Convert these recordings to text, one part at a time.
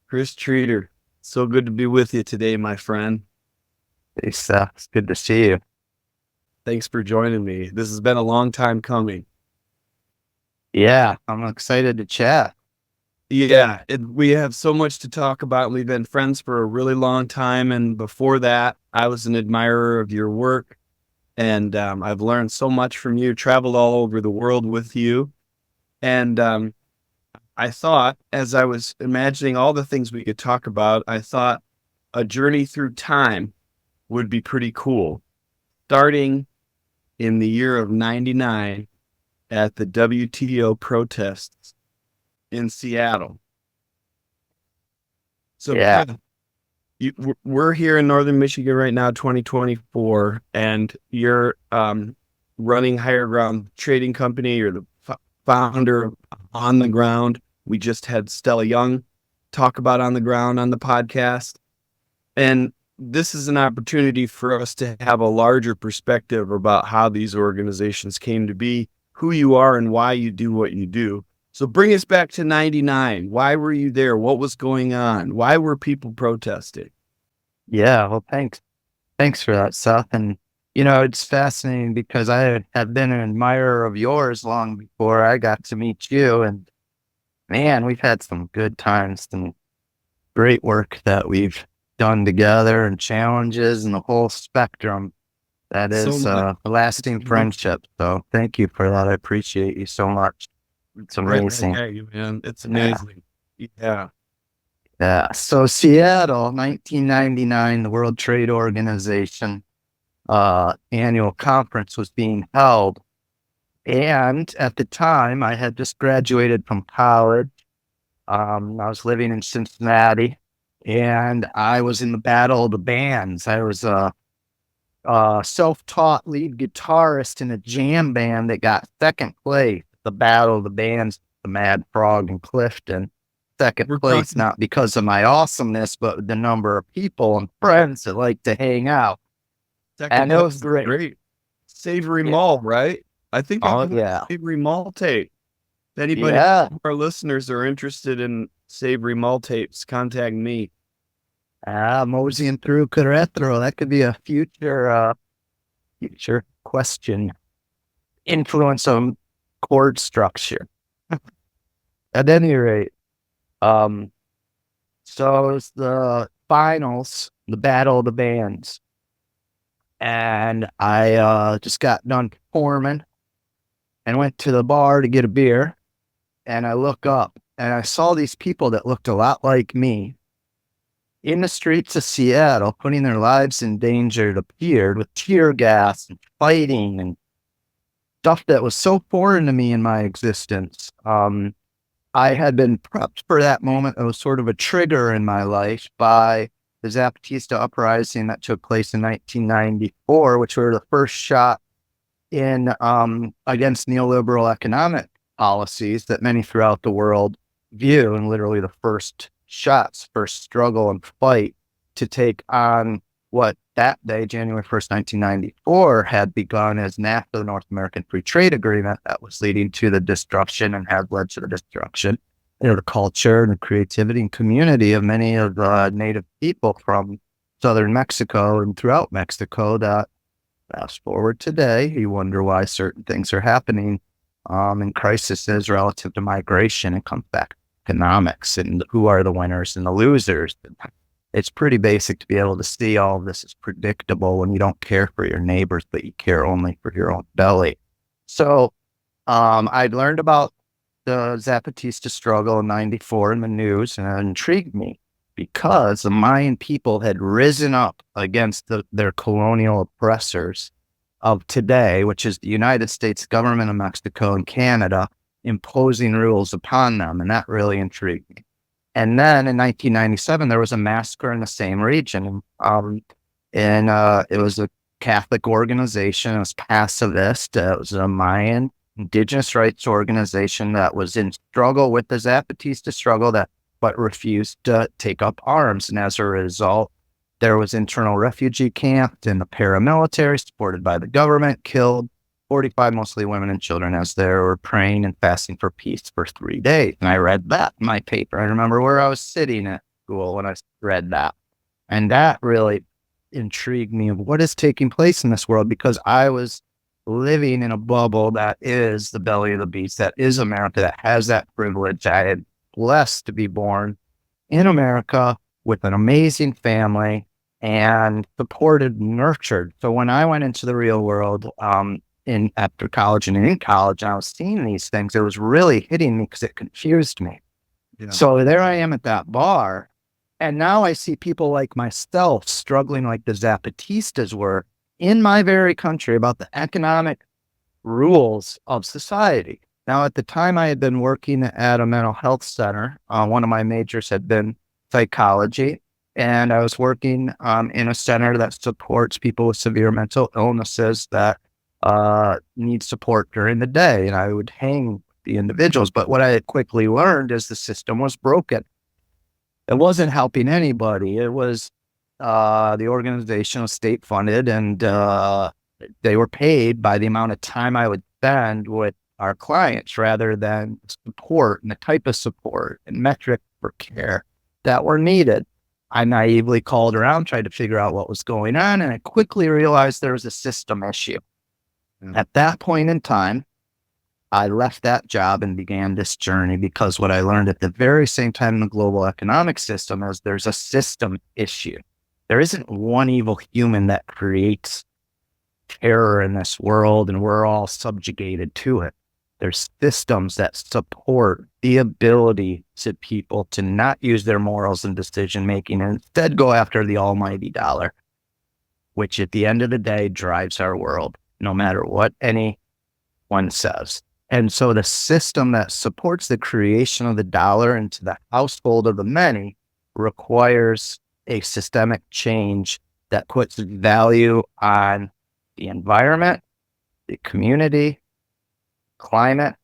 Chris Treter, so good to be with you today, my friend. Hey, Seth, it's good to see you. Thanks for joining me. This has been a long time coming. Yeah, I'm excited to chat. Yeah, we have so much to talk about. We've been friends for a really long time. And before that, I was an admirer of your work. And I've learned so much from you, traveled all over the world with you. And I thought, as I was imagining all the things we could talk about, I thought a journey through time would be pretty cool. Starting in the year of 99 at the WTO protests in Seattle. So, Yeah, we're here in Northern Michigan right now, 2024, and you're running Higher Ground Trading Company. You're the founder of On the Ground. We just had Stella Young talk about On the Ground on the podcast. And this is an opportunity for us to have a larger perspective about how these organizations came to be, who you are, and why you do what you do. So bring us back to 99. Why were you there? What was going on? Why were people protesting? yeah. Well, thanks. Thanks for that, Seth. And, it's fascinating because I had been an admirer of yours long before I got to meet you. And man, we've had some good times and great work that we've done together and challenges and the whole spectrum. That So is much. a lasting friendship. So thank you for that. I appreciate you so much. It's Right back amazing. at you, man. It's Yeah. amazing. Yeah. Yeah. So Seattle, 1999, the World Trade Organization annual conference was being held. And at the time, I had just graduated from college. I was living in Cincinnati and I was in the Battle of the Bands. I was a self-taught lead guitarist in a jam band that got second place at the Battle of the Bands, the Mad Frog in Clifton. Second We're place, talking not because of my awesomeness, but the number of people and friends that like to hang out. second And it place was is great. great. Savory Yeah. Mall, right? I think I Oh, have a yeah. Savory Mall tape. If anybody, Yeah. our listeners are interested in Savory Mall tapes, contact me. Moseying through Querétaro. That could be a future question. Influence on chord structure. At any rate, um, so it's the finals, the Battle of the Bands. And I just got done performing and went to the bar to get a beer. And I look up and I saw these people that looked a lot like me in the streets of Seattle, putting their lives in danger. It appeared with tear gas and fighting and stuff that was so foreign to me in my existence. I had been prepped for that moment. It was sort of a trigger in my life by the Zapatista uprising that took place in 1994, which were the first shot in against neoliberal economic policies that many throughout the world view, and literally the first shots, first struggle and fight to take on what that day, January 1st, 1994, had begun as NAFTA, the North American Free Trade Agreement, that was leading to the destruction and had led to the destruction, the culture and the creativity and community of many of the native people from southern Mexico and throughout Mexico. That fast forward today, you wonder why certain things are happening in crises relative to migration. It comes back to economics and who are the winners and the losers. It's pretty basic to be able to see all of this is predictable when you don't care for your neighbors, but you care only for your own belly. So I'd learned about the Zapatista struggle in 94 in the news, and it intrigued me because the Mayan people had risen up against their colonial oppressors of today, which is the United States government of Mexico and Canada, imposing rules upon them. And that really intrigued me. And then in 1997, there was a massacre in the same region. And it was a Catholic organization. It was pacifist. It was a Mayan indigenous rights organization that was in struggle with the Zapatista struggle, but refused to take up arms. And as a result, there was internal refugee camps and the paramilitary supported by the government killed 45 mostly women and children as they were praying and fasting for peace for 3 days. And I read that in my paper. I remember where I was sitting at school when I read that. And that really intrigued me of what is taking place in this world, because I was living in a bubble that is the belly of the beast, that is America, that has that privilege. I had blessed to be born in America with an amazing family and supported, nurtured. So when I went into the real world, in after college and in college, and I was seeing these things, it was really hitting me because it confused me. Yeah. So there I am at that bar, and now I see people like myself struggling like the Zapatistas were in my very country about the economic rules of society. Now, at the time, I had been working at a mental health center. One of my majors had been psychology, and I was working in a center that supports people with severe mental illnesses that need support during the day. And I would hang with the individuals. But what I had quickly learned is the system was broken. It wasn't helping anybody. It was the organization was state funded, and they were paid by the amount of time I would spend with our clients rather than support and the type of support and metric for care that were needed. I naively called around, tried to figure out what was going on, and I quickly realized there was a system issue. At that point in time, I left that job and began this journey, because what I learned at the very same time in the global economic system is there's a system issue. There isn't one evil human that creates terror in this world and we're all subjugated to it. There's systems that support the ability to people to not use their morals in decision making and instead go after the almighty dollar, which at the end of the day drives our world, no matter what anyone says. And so the system that supports the creation of the dollar into the household of the many requires a systemic change that puts value on the environment, the community, climate,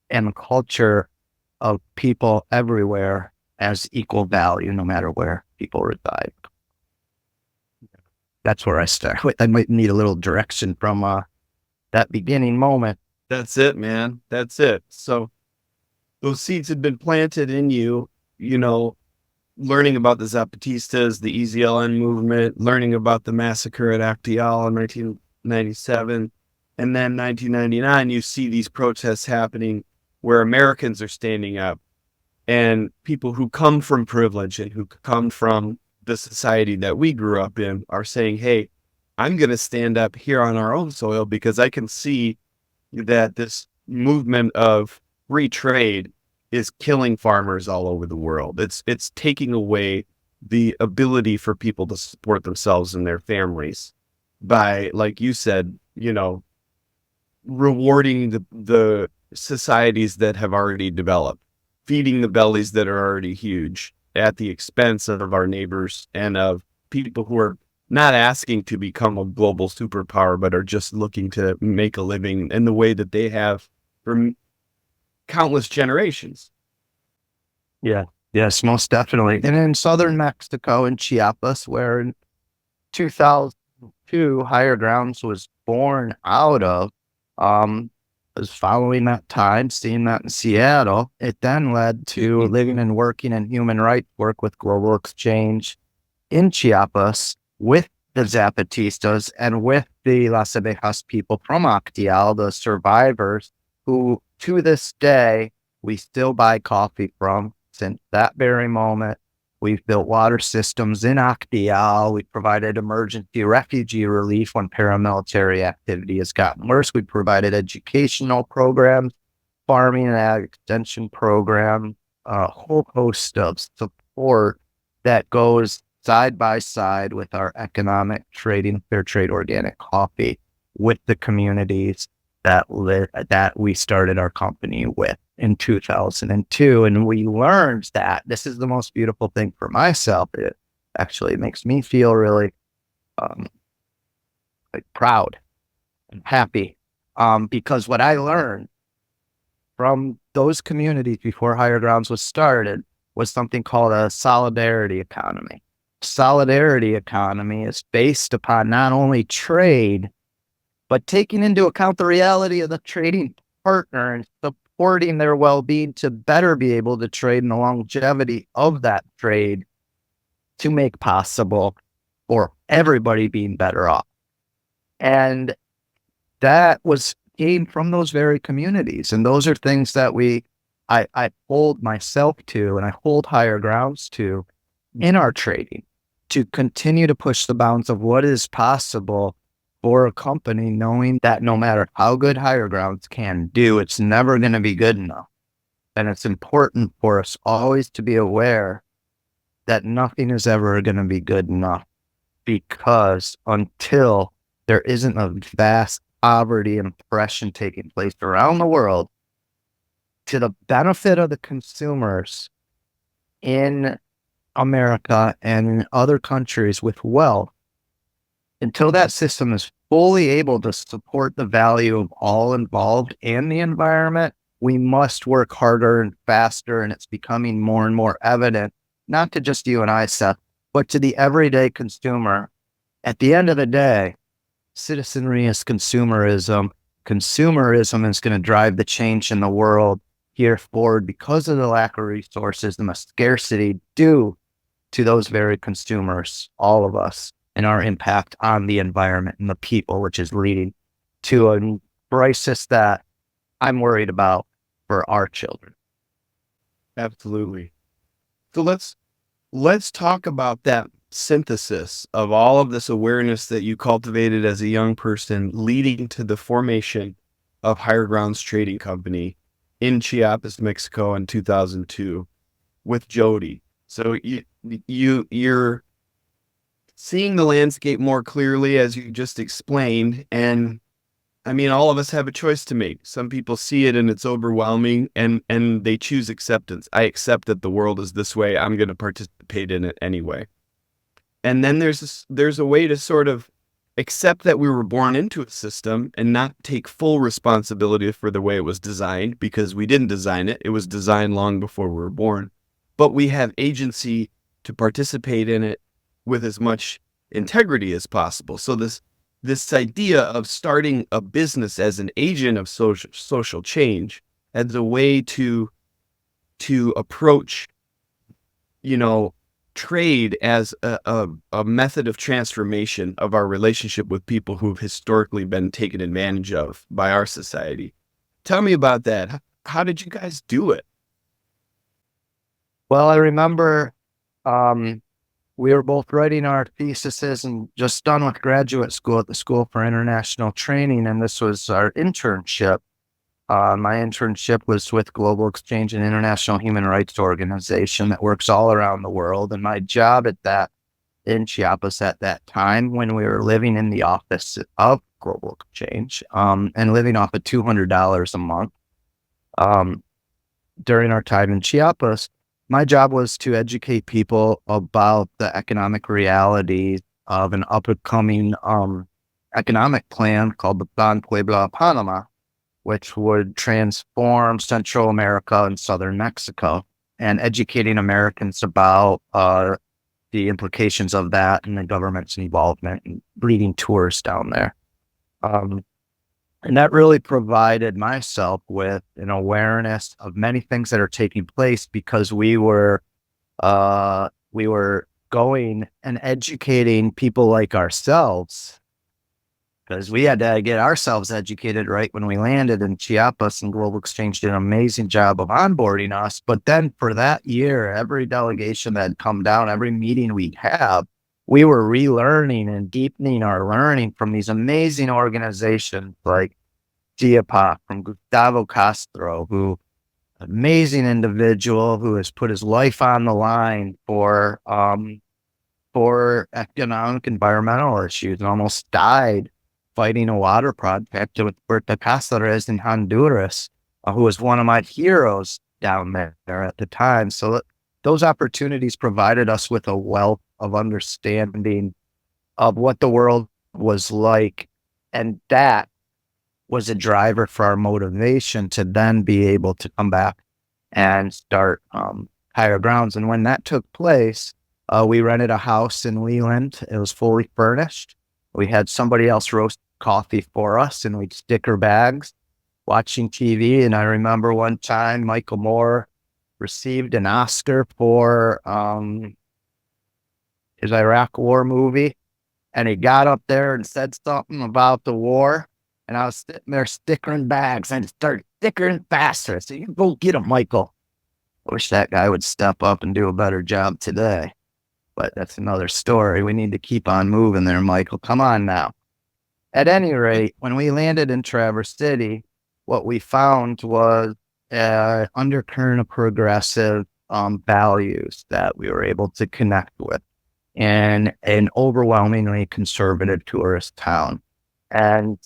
and the culture of people everywhere as equal value, no matter where people reside. That's where I start with. I might need a little direction from that beginning moment. That's it, man. That's it. So those seeds had been planted in you, learning about the Zapatistas, the EZLN movement, learning about the massacre at Actial in 1997. And then 1999, you see these protests happening where Americans are standing up, and people who come from privilege and who come from the society that we grew up in are saying, hey, I'm going to stand up here on our own soil because I can see that this movement of free trade is killing farmers all over the world. It's taking away the ability for people to support themselves and their families by, like you said, rewarding the societies that have already developed, feeding the bellies that are already huge at the expense of our neighbors and of people who are not asking to become a global superpower, but are just looking to make a living in the way that they have for countless generations. Yeah. Yes, most definitely. And in southern Mexico, in Chiapas, where in 2002, Higher Grounds was born out of, was following that time, seeing that in Seattle. It then led to living and working in human rights work with Global Exchange in Chiapas with the Zapatistas and with the Las Abejas people from Actial, the survivors, who to this day we still buy coffee from. Since that very moment, we've built water systems in Actial. We provided emergency refugee relief when paramilitary activity has gotten worse. We provided educational programs, farming and ag extension programs, a whole host of support that goes side by side with our economic trading, fair trade organic coffee with the communities that we started our company with in 2002. And we learned that this is the most beautiful thing for myself. It actually makes me feel really proud and happy because what I learned from those communities before Higher Grounds was started was something called a solidarity economy. Solidarity economy is based upon not only trade, but taking into account the reality of the trading partner and supporting their well-being to better be able to trade and the longevity of that trade to make possible for everybody being better off. And that came from those very communities. And those are things that I hold myself to, and I hold higher grounds to in our trading, to continue to push the bounds of what is possible for a company, knowing that no matter how good higher grounds can do, it's never going to be good enough. And it's important for us always to be aware that nothing is ever going to be good enough, because until there isn't a vast poverty and oppression taking place around the world to the benefit of the consumers in America and in other countries with wealth, until that system is fully able to support the value of all involved and the environment, we must work harder and faster. And it's becoming more and more evident, not to just you and I, Seth, but to the everyday consumer. At the end of the day, citizenry is consumerism. Consumerism is going to drive the change in the world here forward because of the lack of resources and the scarcity due to those very consumers, all of us, and our impact on the environment and the people, which is leading to a crisis that I'm worried about for our children. Absolutely. So let's talk about that synthesis of all of this awareness that you cultivated as a young person, leading to the formation of Higher Grounds Trading Company in Chiapas, Mexico in 2002 with Jody. So you're seeing the landscape more clearly, as you just explained. And I mean, all of us have a choice to make. Some people see it and it's overwhelming, and they choose acceptance. I accept that the world is this way. I'm going to participate in it anyway. And then there's a way to sort of accept that we were born into a system and not take full responsibility for the way it was designed, because we didn't design it. It was designed long before we were born. But we have agency to participate in it with as much integrity as possible. So this idea of starting a business as an agent of social change, as a way to approach, trade as a method of transformation of our relationship with people who've historically been taken advantage of by our society. Tell me about that. How did you guys do it? Well, I remember we were both writing our theses and just done with graduate school at the School for International Training, and this was our internship. My internship was with Global Exchange, an international human rights organization that works all around the world. And my job in Chiapas at that time, when we were living in the office of Global Exchange, and living off of $200 a month, during our time in Chiapas, my job was to educate people about the economic realities of an up-and-coming economic plan called the Plan Puebla Panama, which would transform Central America and Southern Mexico, and educating Americans about the implications of that and the government's involvement and leading tours down there. And that really provided myself with an awareness of many things that are taking place, because we were going and educating people like ourselves, because we had to get ourselves educated right when we landed in Chiapas, and Global Exchange did an amazing job of onboarding us. But then for that year, every delegation that had come down, every meeting we'd have, we were relearning and deepening our learning from these amazing organizations like Chiapas, from Gustavo Castro, who amazing individual who has put his life on the line for economic environmental issues and almost died fighting a water project with Puerto Cáceres in Honduras, who was one of my heroes down there at the time. So those opportunities provided us with a wealth of understanding of what the world was like. And that was a driver for our motivation to then be able to come back and start Higher Grounds. And when that took place, we rented a house in Leland. It was fully furnished. We had somebody else roast coffee for us, and we'd sticker bags watching TV. And I remember one time Michael Moore received an Oscar for his Iraq War movie, and he got up there and said something about the war. And I was sitting there stickering bags and it started stickering faster. So you go get him, Michael. I wish that guy would step up and do a better job today. But that's another story. We need to keep on moving there, Michael. Come on now. At any rate, when we landed in Traverse City, what we found was an undercurrent of progressive values that we were able to connect with in an overwhelmingly conservative tourist town. And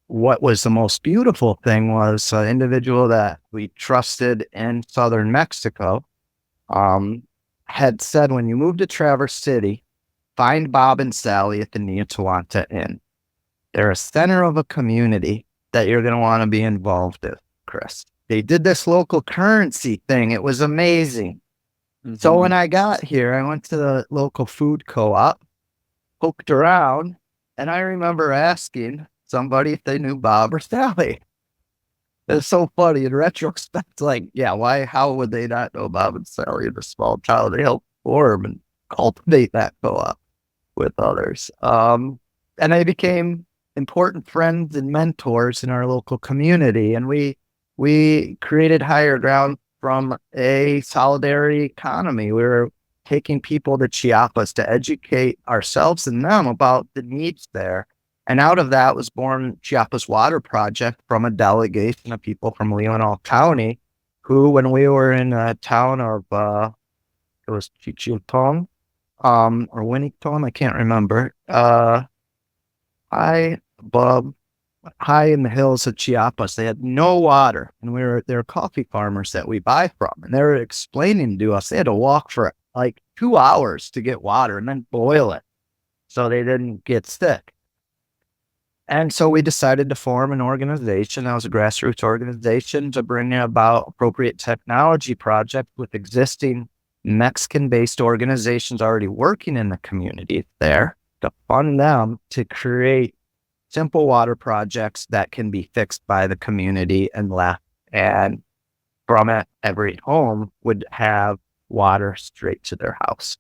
what was the most beautiful thing was an individual that we trusted in southern Mexico had said, when you move to Traverse City, find Bob and Sally at the Neotawanta Inn. They're a center of a community that you're going to want to be involved with, Chris. They did this local currency thing. It was amazing. Mm-hmm. So when I got here, I went to the local food co-op, poked around, and I remember asking somebody if they knew Bob or Sally. It's so funny in retrospect. Like, yeah, how would they not know Bob and Sally in a small town? They helped form and cultivate that co-op with others. And they became important friends and mentors in our local community. And we created Higher Ground from a solidarity economy. We were taking people to Chiapas to educate ourselves and them about the needs there. And out of that was born Chiapas Water Project from a delegation of people from Leonard County, who, when we were in a town of, it was Chichilton, or Winnington, I can't remember, high in the hills of Chiapas, they had no water. And they were coffee farmers that we buy from. And they were explaining to us, they had to walk for like 2 hours to get water and then boil it so they didn't get sick. And so we decided to form an organization. That was a grassroots organization to bring about appropriate technology projects with existing Mexican-based organizations already working in the community there, to fund them to create simple water projects that can be fixed by the community and left. And from it, every home would have water straight to their house.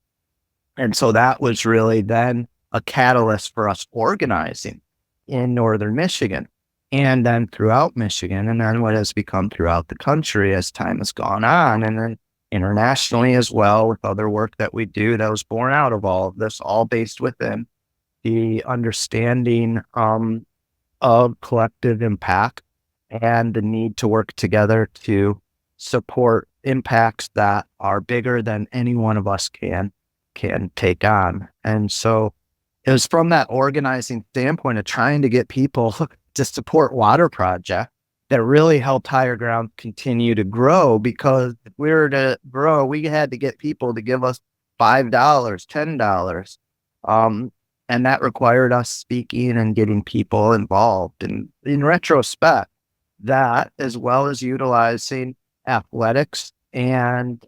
And so that was really then a catalyst for us organizing in northern Michigan, and then throughout Michigan, and then what has become throughout the country as time has gone on, and then internationally as well with other work that we do that was born out of all of this, all based within the understanding of collective impact and the need to work together to support impacts that are bigger than any one of us can take on. And so it was from that organizing standpoint of trying to get people to support water projects that really helped Higher Ground continue to grow, because if we were to grow, we had to get people to give us $5, $10. And that required us speaking and getting people involved. And in retrospect, that, as well as utilizing athletics and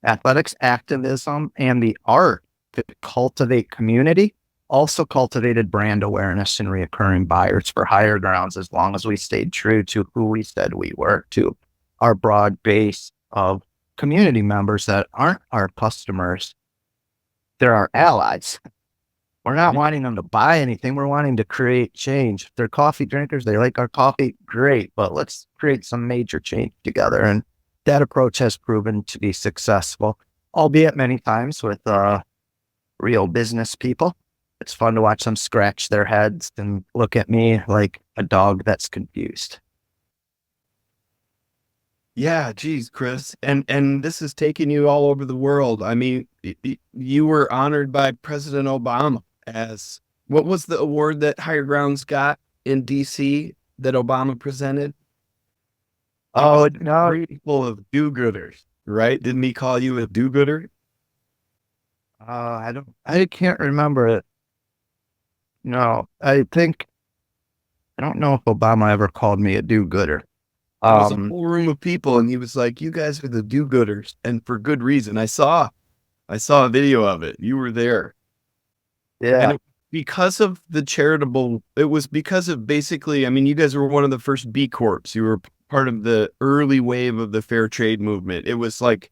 athletics activism and the art to cultivate community, also cultivated brand awareness and reoccurring buyers for Higher Grounds, as long as we stayed true to who we said we were, to our broad base of community members that aren't our customers. They're our allies. We're not wanting them to buy anything. We're wanting to create change. If they're coffee drinkers, they like our coffee, great, but let's create some major change together. And that approach has proven to be successful, albeit many times with real business people. It's fun to watch them scratch their heads and look at me like a dog that's confused. Yeah, geez, Chris. And this is taking you all over the world. I mean, you were honored by President Obama as, what was the award that Higher Grounds got in DC that Obama presented? Oh, no. People of do-gooders, right? Didn't he call you a do-gooder? I can't remember it. No, I don't know if Obama ever called me a do-gooder. There was a whole room of people, and he was like, "You guys are the do-gooders," and for good reason. I saw a video of it. You were there. Yeah. And because of the charitable, it was because of basically, I mean, you guys were one of the first B Corps. You were part of the early wave of the fair trade movement. It was like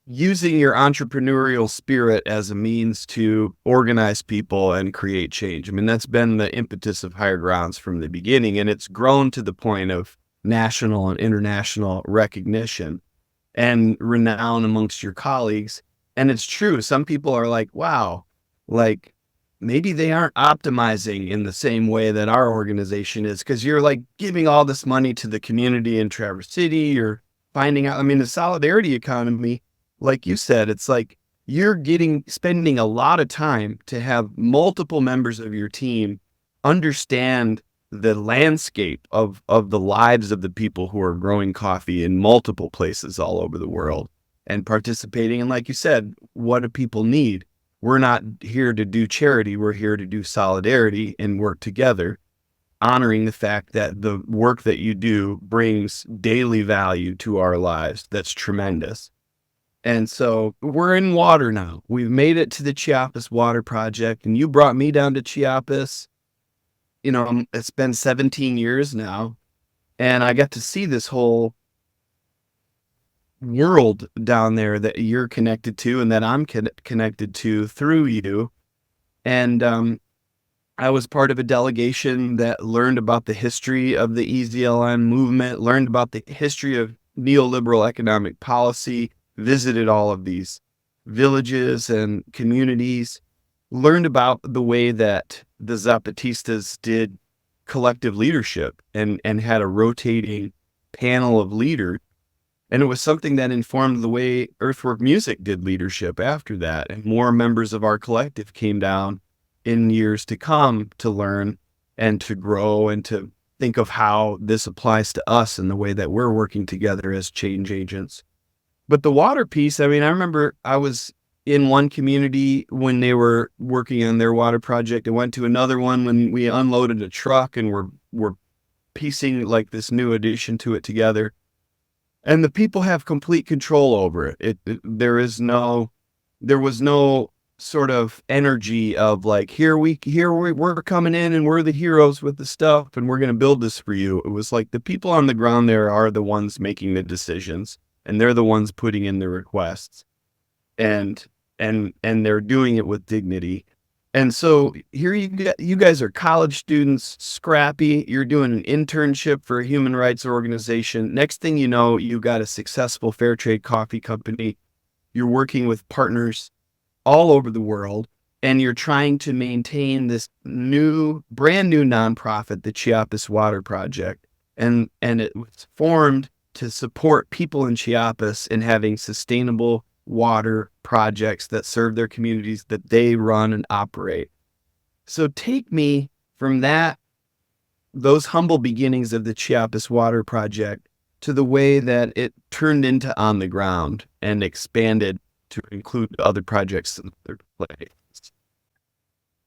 using your entrepreneurial spirit as a means to organize people and create change. I mean, that's been the impetus of Higher Grounds from the beginning, and it's grown to the point of national and international recognition and renown amongst your colleagues. And it's true. Some people are like, wow, like maybe they aren't optimizing in the same way that our organization is, because you're like giving all this money to the community in Traverse City. You're finding out, I mean, the solidarity economy, like you said, it's like you're spending a lot of time to have multiple members of your team understand the landscape of the lives of the people who are growing coffee in multiple places all over the world and participating. And like you said, what do people need? We're not here to do charity. We're here to do solidarity and work together, honoring the fact that the work that you do brings daily value to our lives. That's tremendous. And so we're in water now. We've made it to the Chiapas Water Project, and you brought me down to Chiapas. You know, it's been 17 years now, and I got to see this whole world down there that you're connected to and that I'm connected to through you. And I was part of a delegation that learned about the history of the EZLN movement, learned about the history of neoliberal economic policy, visited all of these villages and communities, learned about the way that the Zapatistas did collective leadership and had a rotating panel of leaders. And it was something that informed the way Earthwork Music did leadership after that. And more members of our collective came down in years to come to learn and to grow and to think of how this applies to us and the way that we're working together as change agents. But the water piece, I mean, I remember I was in one community when they were working on their water project. I went to another one when we unloaded a truck and we're piecing like this new addition to it together. And the people have complete control over it. There was no sort of energy of like, we're coming in and we're the heroes with the stuff and we're going to build this for you. It was like the people on the ground there are the ones making the decisions and they're the ones putting in the requests and they're doing it with dignity. And so here you guys are college students, scrappy. You're doing an internship for a human rights organization. Next thing you know, you got a successful fair trade coffee company. You're working with partners all over the world, and you're trying to maintain this brand new nonprofit, the Chiapas Water Project. And it was formed to support people in Chiapas in having sustainable water projects that serve their communities that they run and operate. So take me from those humble beginnings of the Chiapas Water Project to the way that it turned into On the Ground and expanded to include other projects in other places.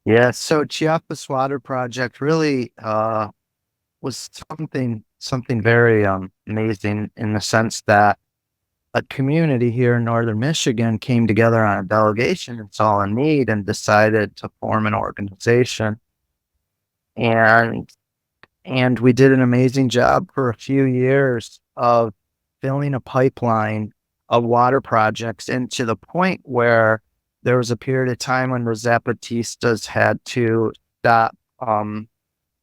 Yeah, so Chiapas Water Project really was something very amazing in the sense that a community here in northern Michigan came together on a delegation and saw a need and decided to form an organization. And we did an amazing job for a few years of filling a pipeline of water projects, and to the point where there was a period of time when the Zapatistas had to stop and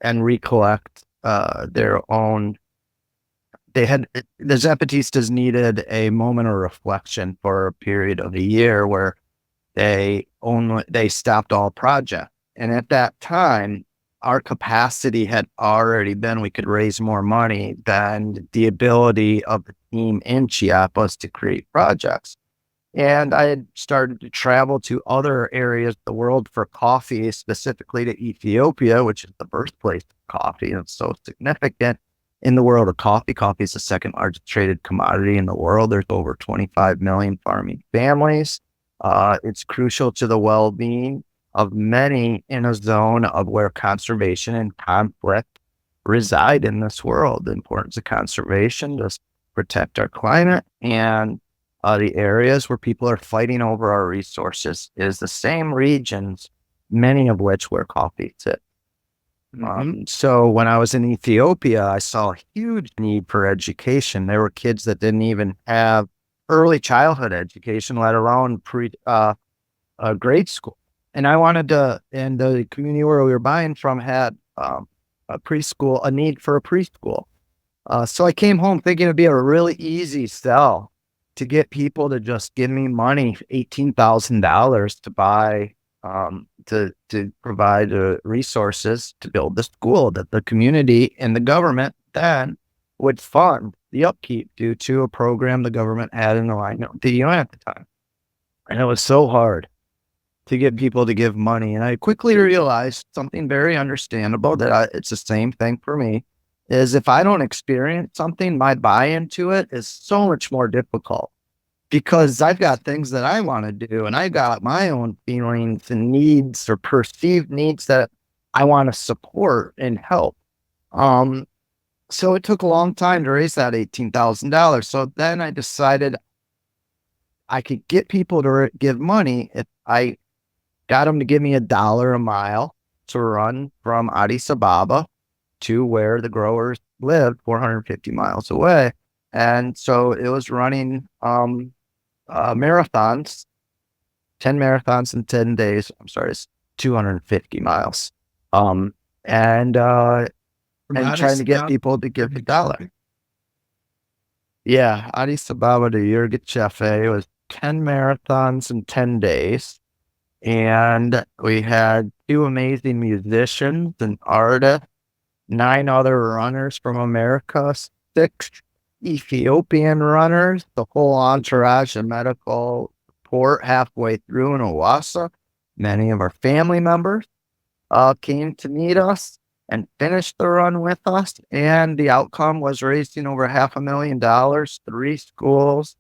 recollect their own. The Zapatistas needed a moment of reflection for a period of a year where they stopped all projects. And at that time, our capacity had already been, we could raise more money than the ability of the team in Chiapas to create projects. And I had started to travel to other areas of the world for coffee, specifically to Ethiopia, which is the birthplace of coffee. And it's so significant in the world of coffee. Coffee is the second largest traded commodity in the world. There's over 25 million farming families. It's crucial to the well-being of many in a zone of where conservation and conflict reside in this world. The importance of conservation to protect our climate and the areas where people are fighting over our resources is the same regions, many of which where coffee sits. So when I was in Ethiopia, I saw a huge need for education. There were kids that didn't even have early childhood education, let alone grade school. And I wanted to, and the community where we were buying from had a preschool, a need for a preschool. So I came home thinking it'd be a really easy sell to get people to just give me money, $18,000 to buy, to provide resources to build the school that the community and the government then would fund the upkeep due to a program the government had in alignment with the UN at the time. And it was so hard to get people to give money. And I quickly realized something very understandable that it's the same thing for me is if I don't experience something, my buy into it is so much more difficult because I've got things that I want to do and I got my own feelings and needs or perceived needs that I want to support and help. So it took a long time to raise that $18,000. So then I decided I could get people to give money if I got them to give me $1 a mile to run from Addis Ababa to where the growers lived 450 miles away. And so it was running marathons, 10 marathons in 10 days. I'm sorry, it's 250 miles. And trying to get people to give $1. Yeah, Addis Ababa to Yirgacheffe. It was 10 marathons in 10 days. And we had 2 amazing musicians and artists, 9 other runners from America, 6 Ethiopian runners, the whole entourage of medical support halfway through in Owassa. Many of our family members came to meet us and finished the run with us. And the outcome was raising over $500,000, 3 schools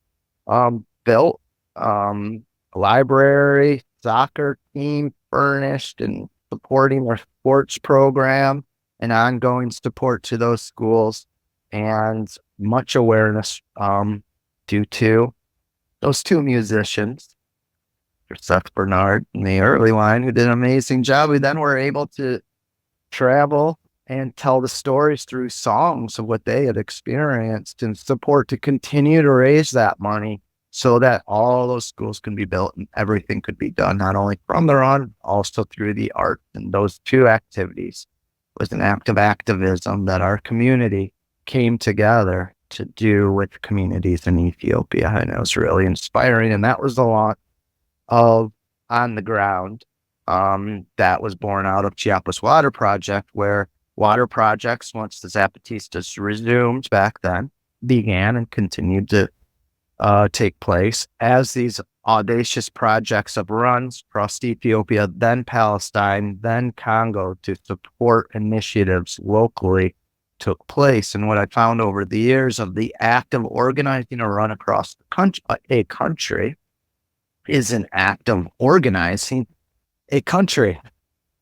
built, a library, soccer team furnished, and supporting their sports program and ongoing support to those schools, and much awareness due to those 2 musicians, Seth Bernard in the early line, who did an amazing job. We then were able to travel and tell the stories through songs of what they had experienced and support to continue to raise that money so that all those schools can be built and everything could be done, not only from the run, also through the art. And those 2 activities was an act of activism that our community came together to do with communities in Ethiopia. And it was really inspiring. And that was the launch of On the Ground. That was born out of Chiapas Water Project, where water projects, once the Zapatistas resumed back then, began and continued to take place as these audacious projects of runs across Ethiopia, then Palestine, then Congo to support initiatives locally took place. And what I found over the years of the act of organizing a run across a country is an act of organizing a country.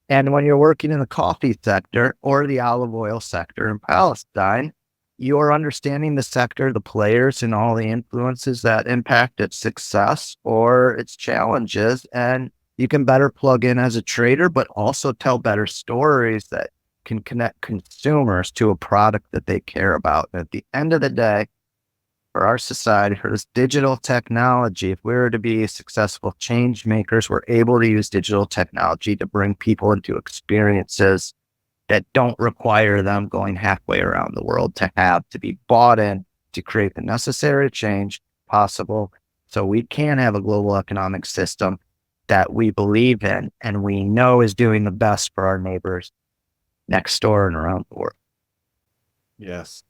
And when you're working in the coffee sector or the olive oil sector in Palestine, you're understanding the sector, the players, and all the influences that impact its success or its challenges. And you can better plug in as a trader, but also tell better stories that can connect consumers to a product that they care about. And at the end of the day, for our society, for this digital technology, if we were to be successful change makers, we're able to use digital technology to bring people into experiences that don't require them going halfway around the world to be bought in to create the necessary change possible so we can have a global economic system that we believe in and we know is doing the best for our neighbors next door and around the world. Yes.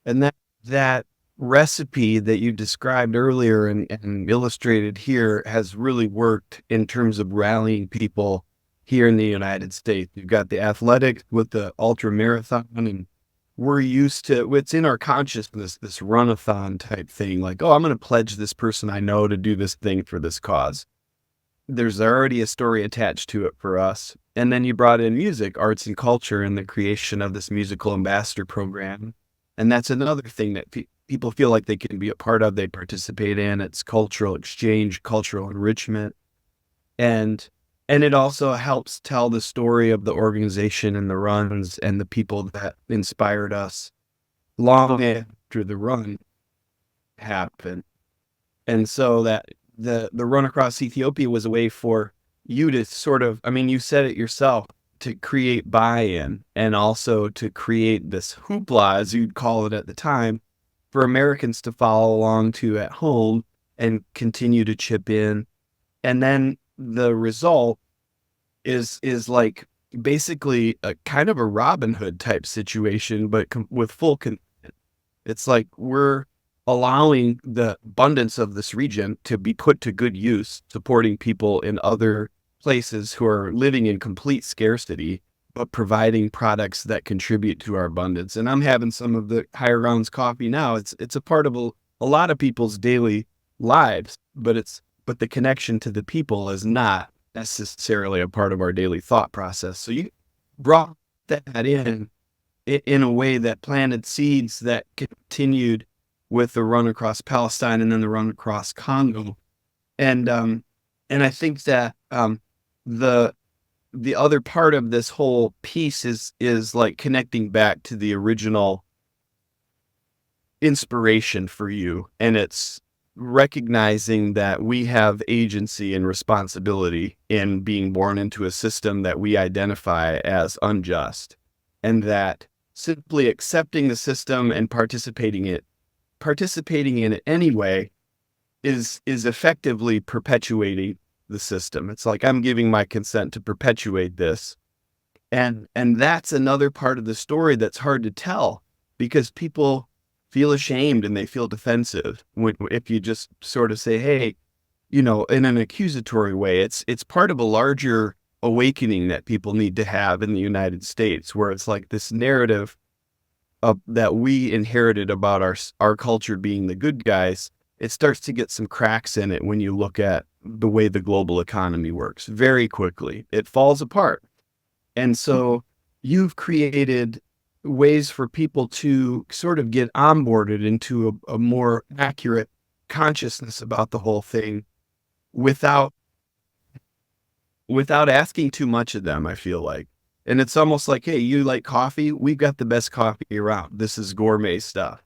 And that recipe that you described earlier and illustrated here has really worked in terms of rallying people here in the United States. You've got the athletics with the ultra marathon, and we're used to, it's in our consciousness, this run-a-thon type thing, like, oh, I'm going to pledge this person I know to do this thing for this cause. There's already a story attached to it for us. And then you brought in music, arts and culture, and the creation of this musical ambassador program. And that's another thing that people feel like they can be a part of, they participate in. It's cultural exchange, cultural enrichment. And it also helps tell the story of the organization and the runs and the people that inspired us long after the run. happen. And so that the run across Ethiopia was a way for you to sort of, I mean, you said it yourself, to create buy-in and also to create this hoopla, as you'd call it at the time, for Americans to follow along to at home and continue to chip in. And then the result is like basically a kind of a Robin Hood type situation, but with it's like we're allowing the abundance of this region to be put to good use, supporting people in other places who are living in complete scarcity, but providing products that contribute to our abundance. And I'm having some of the Higher Grounds coffee now. It's a part of a lot of people's daily lives, but the connection to the people is not necessarily a part of our daily thought process. So you brought that in a way that planted seeds that continued with the run across Palestine and then the run across Congo. And I think that the other part of this whole piece is like connecting back to the original inspiration for you, and it's recognizing that we have agency and responsibility in being born into a system that we identify as unjust, and that simply accepting the system and participating in it anyway is effectively perpetuating the system. It's like I'm giving my consent to perpetuate this. And that's another part of the story that's hard to tell, because people feel ashamed and they feel defensive if you just sort of say, hey, in an accusatory way. It's part of a larger awakening that people need to have in the United States, where it's like this narrative that we inherited about our culture being the good guys. It starts to get some cracks in it when you look at the way the global economy works. Very quickly, it falls apart. And so you've created ways for people to sort of get onboarded into a more accurate consciousness about the whole thing without asking too much of them, I feel like. And it's almost like, hey, you like coffee? We've got the best coffee around. This is gourmet stuff.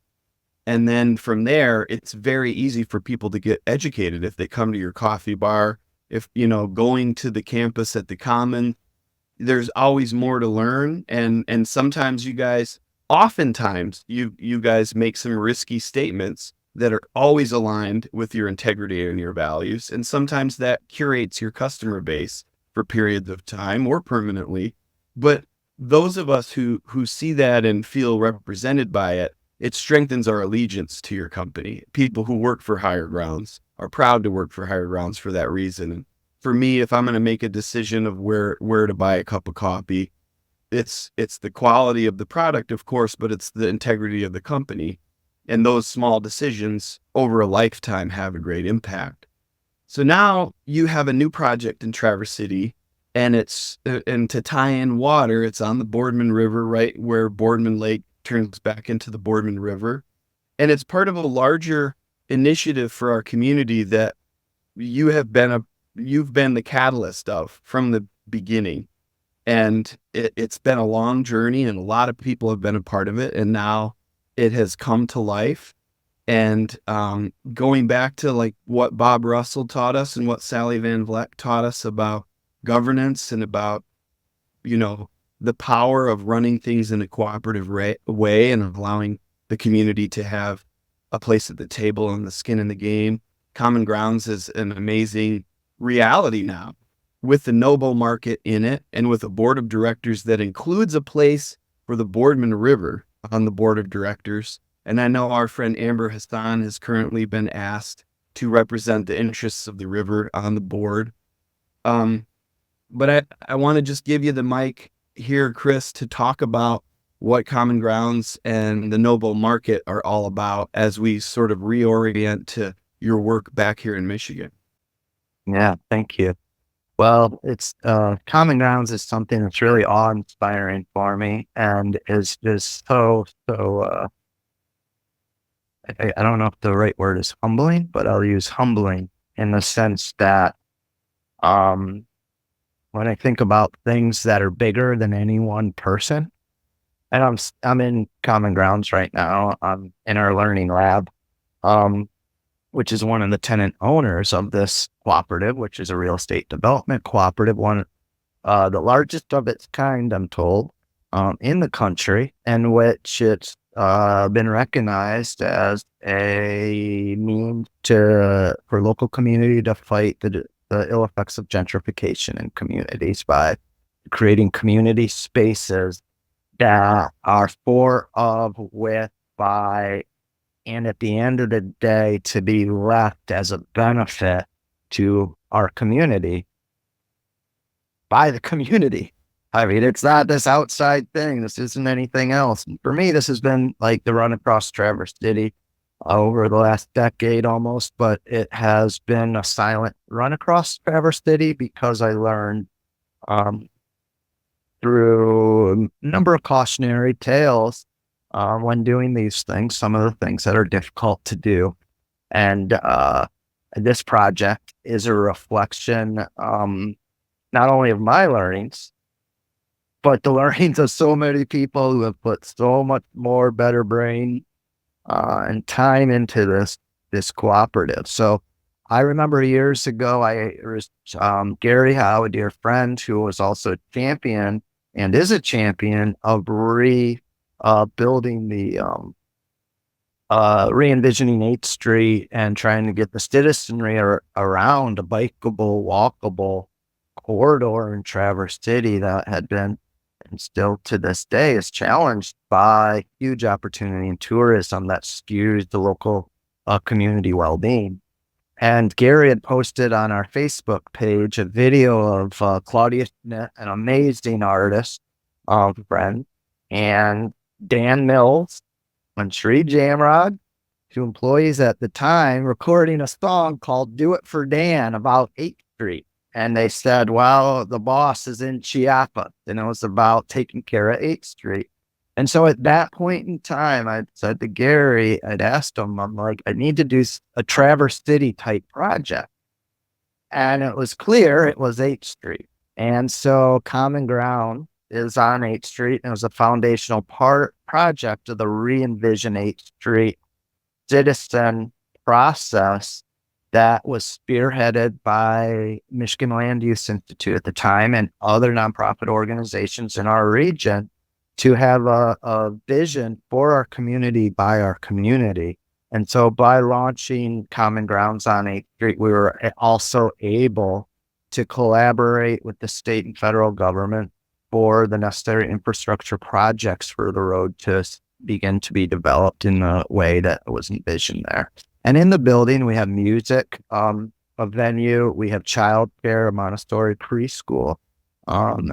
And then from there, it's very easy for people to get educated if they come to your coffee bar. If, going to the campus at the Common, there's always more to learn. And sometimes oftentimes you guys make some risky statements that are always aligned with your integrity and your values. And sometimes that curates your customer base for periods of time or permanently. But those of us who see that and feel represented by it, it strengthens our allegiance to your company. People who work for Higher Grounds are proud to work for Higher Grounds for that reason. And for me, if I'm going to make a decision of where to buy a cup of coffee, it's the quality of the product, of course, but it's the integrity of the company. And those small decisions over a lifetime have a great impact. So now you have a new project in Traverse City, and and to tie in water, it's on the Boardman River, right where Boardman Lake turns back into the Boardman River. And it's part of a larger initiative for our community that you've been the catalyst of from the beginning. And it's been a long journey, and a lot of people have been a part of it. And now it has come to life. And going back to like what Bob Russell taught us and what Sally Van Vleck taught us about governance and about, the power of running things in a cooperative way and allowing the community to have a place at the table and the skin in the game. Common Grounds is an amazing reality now, with the Noble Market in it and with a board of directors that includes a place for the Boardman River on the board of directors. And I know our friend Amber Hassan has currently been asked to represent the interests of the river on the board. But I want to just give you the mic here, Chris, to talk about what Common Grounds and the Noble Market are all about as we sort of reorient to your work back here in Michigan. Yeah, thank you. Well, it's Common Grounds is something that's really awe-inspiring for me, and is just so I don't know if the right word is humbling, but I'll use humbling in the sense that when I think about things that are bigger than any one person, and I'm in Common Grounds right now. I'm in our learning lab, which is one of the tenant owners of this cooperative, which is a real estate development cooperative, the largest of its kind, I'm told, in the country, and which it's been recognized as a means for local community to fight the ill effects of gentrification in communities by creating community spaces that are for, of, with, by, and at the end of the day, to be left as a benefit to our community by the community. I mean, it's not this outside thing. This isn't anything else. And for me, this has been like the run across Traverse City over the last decade almost, but it has been a silent run across Traverse City because I learned through a number of cautionary tales when doing these things, some of the things that are difficult to do. And this project is a reflection not only of my learnings, but the learnings of so many people who have put so much more better brain and time into this cooperative. So I remember years ago, I was Gary Howe, a dear friend who was also a champion and is a champion of building the re-envisioning 8th Street and trying to get the citizenry around a bikeable, walkable corridor in Traverse City that had been, and still to this day, is challenged by huge opportunity in tourism that skews the local community well-being. And Gary had posted on our Facebook page a video of Claudia Schmidt, an amazing artist, friend, and Dan Mills and Sri Jamrod, two employees at the time, recording a song called Do It for Dan about 8th Street. And they said, well, the boss is in Chiapas, and it was about taking care of 8th Street. And so at that point in time, I said to Gary, I'd asked him, I'm like, I need to do a Traverse City type project. And it was clear it was 8th Street. And so Common Ground is on 8th Street, and it was a foundational project of the re-envision 8th Street citizen process that was spearheaded by Michigan Land Use Institute at the time and other nonprofit organizations in our region to have a vision for our community by our community. And so by launching Common Grounds on 8th Street, we were also able to collaborate with the state and federal government for the necessary infrastructure projects for the road to begin to be developed in the way that was envisioned there. And in the building, we have music, a venue, we have childcare, a Montessori preschool,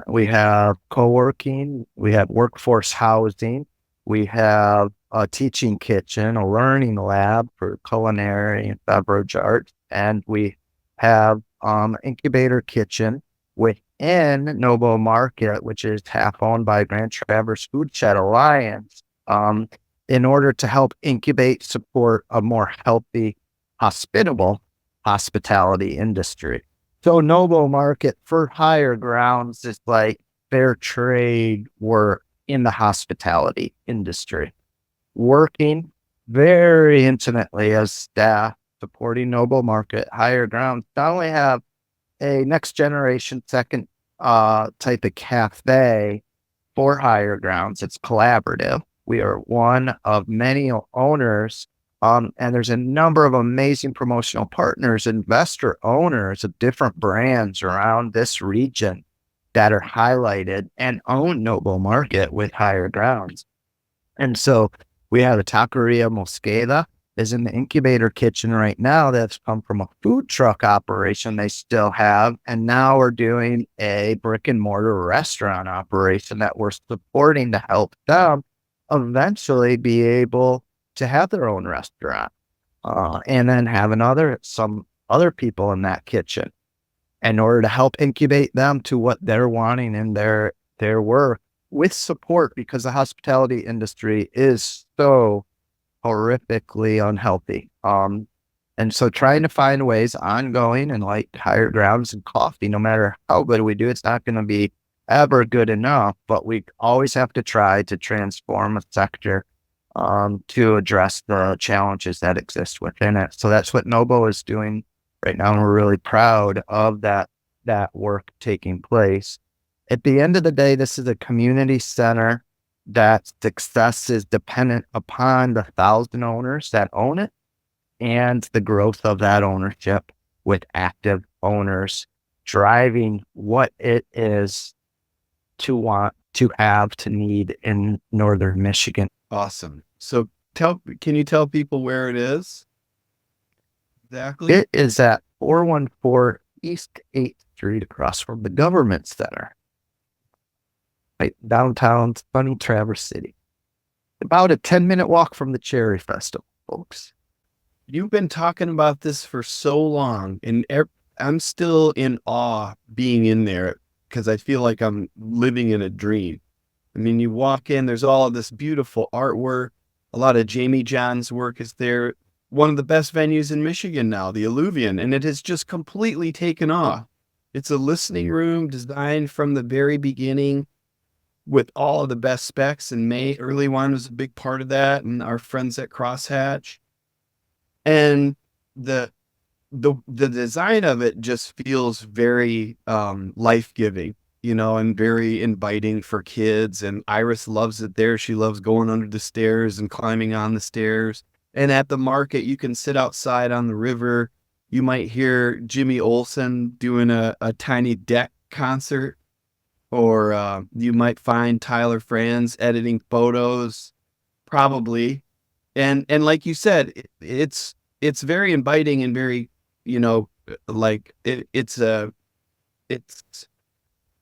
we have co-working, we have workforce housing, we have a teaching kitchen, a learning lab for culinary and beverage arts, and we have incubator kitchen within Noble Market, which is half owned by Grand Traverse Food Shed Alliance, in order to help incubate, support a more healthy, hospitable hospitality industry. So Noble Market for higher grounds is like fair trade work in the hospitality industry, working very intimately as staff, supporting Noble Market, higher grounds, not only have a next generation second type of cafe for higher grounds, it's collaborative. We are one of many owners, and there's a number of amazing promotional partners, investor owners of different brands around this region that are highlighted and own Noble Market with higher grounds. And so we have a Taqueria Mosqueda is in the incubator kitchen right now that's come from a food truck operation they still have. And now we're doing a brick and mortar restaurant operation that we're supporting to help them eventually be able to have their own restaurant, and then have some other people in that kitchen in order to help incubate them to what they're wanting in their work with support, because the hospitality industry is so horrifically unhealthy. And so trying to find ways ongoing, and like higher grounds and coffee, no matter how good we do, it's not going to be ever good enough, but we always have to try to transform a sector to address the challenges that exist within it. So that's what NOBO is doing right now, and we're really proud of that work taking place. At the end of the day, this is a community center that success is dependent upon the 1,000 owners that own it and the growth of that ownership with active owners driving what it is to want to have to need in northern Michigan. Awesome. So can you tell people where it is? Exactly. It is at 414 East 8th Street across from the government center. Right downtown sunny Traverse City. About a 10-minute walk from the Cherry Festival, folks. You've been talking about this for so long, and I'm still in awe being in there because I feel like I'm living in a dream. I mean, you walk in, there's all of this beautiful artwork. A lot of Jamie John's work is there. One of the best venues in Michigan now, the Alluvion, and it has just completely taken off. It's a listening room designed from the very beginning with all of the best specs, and Early Wine was a big part of that, and our friends at Crosshatch. And the design of it just feels very life-giving, and very inviting for kids. And Iris loves it there. She loves going under the stairs and climbing on the stairs. And at the market, you can sit outside on the river. You might hear Jimmy Olsen doing a tiny deck concert, or you might find Tyler Franz editing photos, probably. And like you said, it's very inviting and very, it's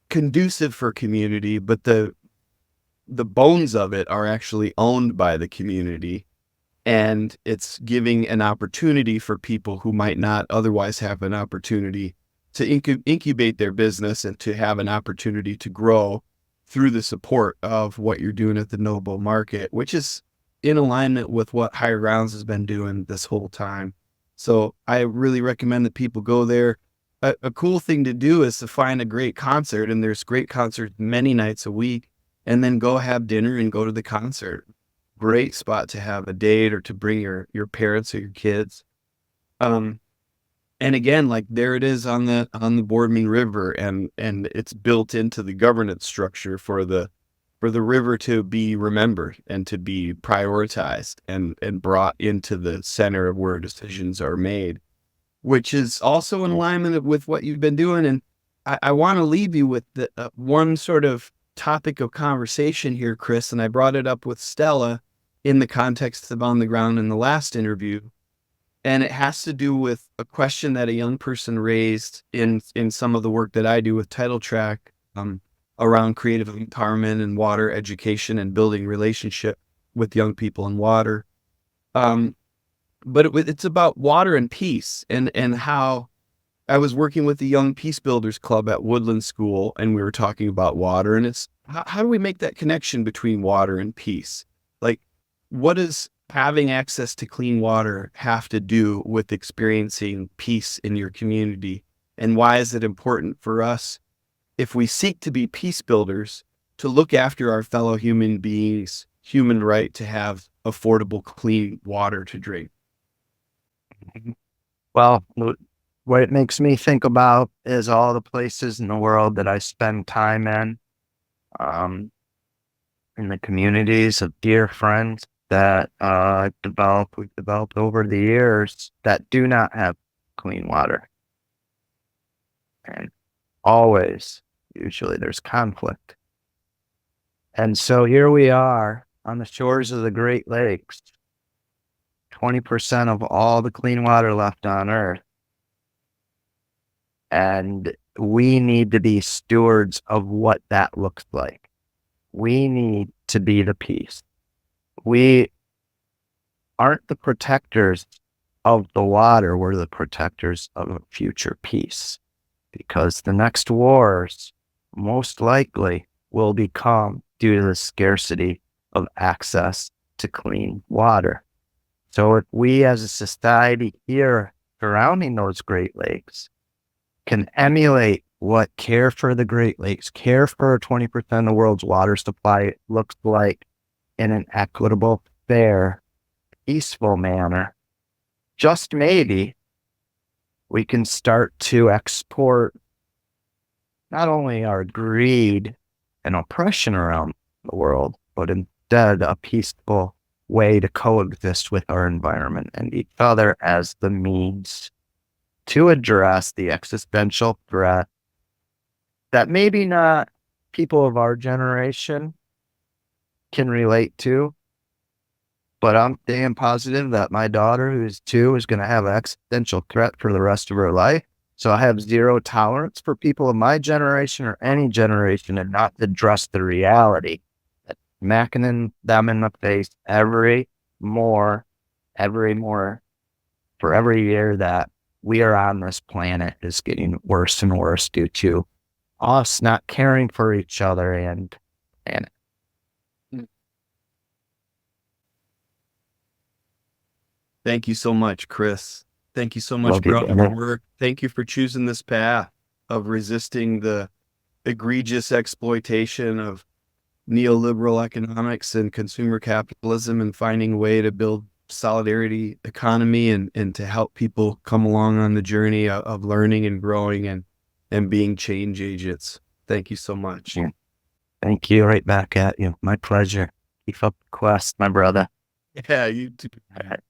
conducive for community, but the bones of it are actually owned by the community, and it's giving an opportunity for people who might not otherwise have an opportunity to incubate their business and to have an opportunity to grow through the support of what you're doing at the NOBO market, which is in alignment with what Higher Grounds has been doing this whole time. So I really recommend that people go there. A cool thing to do is to find a great concert, and there's great concerts many nights a week, and then go have dinner and go to the concert. Great spot to have a date or to bring your parents or your kids. And again, like there it is on the Boardman River, and it's built into the governance structure for the river to be remembered and to be prioritized and brought into the center of where decisions are made, which is also in alignment with what you've been doing. And I want to leave you with the one sort of topic of conversation here, Chris, and I brought it up with Stella in the context of On the Ground in the last interview. And it has to do with a question that a young person raised in some of the work that I do with Title Track, around creative empowerment and water education and building relationship with young people in water. But it's about water and peace, and how I was working with the Young Peace Builders Club at Woodland School, and we were talking about water, and it's how do we make that connection between water and peace? Like, what does having access to clean water have to do with experiencing peace in your community? And why is it important for us, if we seek to be peace builders, to look after our fellow human beings' human right to have affordable, clean water to drink? Well, what it makes me think about is all the places in the world that I spend time in the communities of dear friends that we've developed over the years that do not have clean water. And usually there's conflict. And so here we are on the shores of the Great Lakes, 20% of all the clean water left on Earth. And we need to be stewards of what that looks like. We need to be the peace. We aren't the protectors of the water. We're the protectors of a future peace, because the next wars most likely will become due to the scarcity of access to clean water. So if we as a society here surrounding those Great Lakes can emulate what care for the Great Lakes, care for 20% of the world's water supply looks like in an equitable, fair, peaceful manner, just maybe we can start to export not only our greed and oppression around the world, but instead a peaceful way to coexist with our environment and each other as the means to address the existential threat that maybe not people of our generation can relate to, but I'm damn positive that my daughter, who's 2, is going to have an existential threat for the rest of her life. So I have zero tolerance for people of my generation or any generation and not address the reality that smacking them in the face more, for every year that we are on this planet is getting worse and worse due to us not caring for each other and Thank you so much, Chris. Thank you so much, love you. brother. Thank you for choosing this path of resisting the egregious exploitation of neoliberal economics and consumer capitalism and finding a way to build solidarity economy and to help people come along on the journey of learning and growing and being change agents. Thank you so much. Yeah. Thank you. Right back at you. My pleasure. Keep up the quest, my brother. Yeah, you too. All right.